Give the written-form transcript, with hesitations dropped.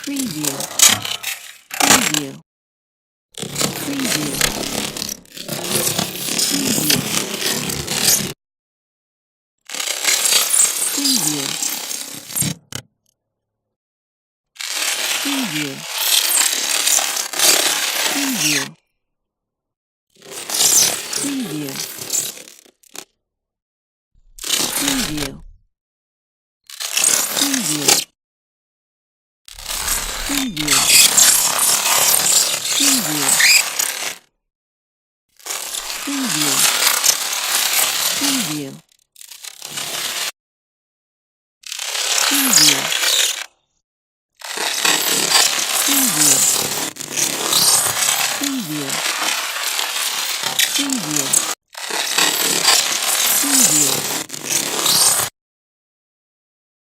preview, preview, preview, preview, preview, preview, preview, preview, preview, preview, preview, preview, preview, preview, preview.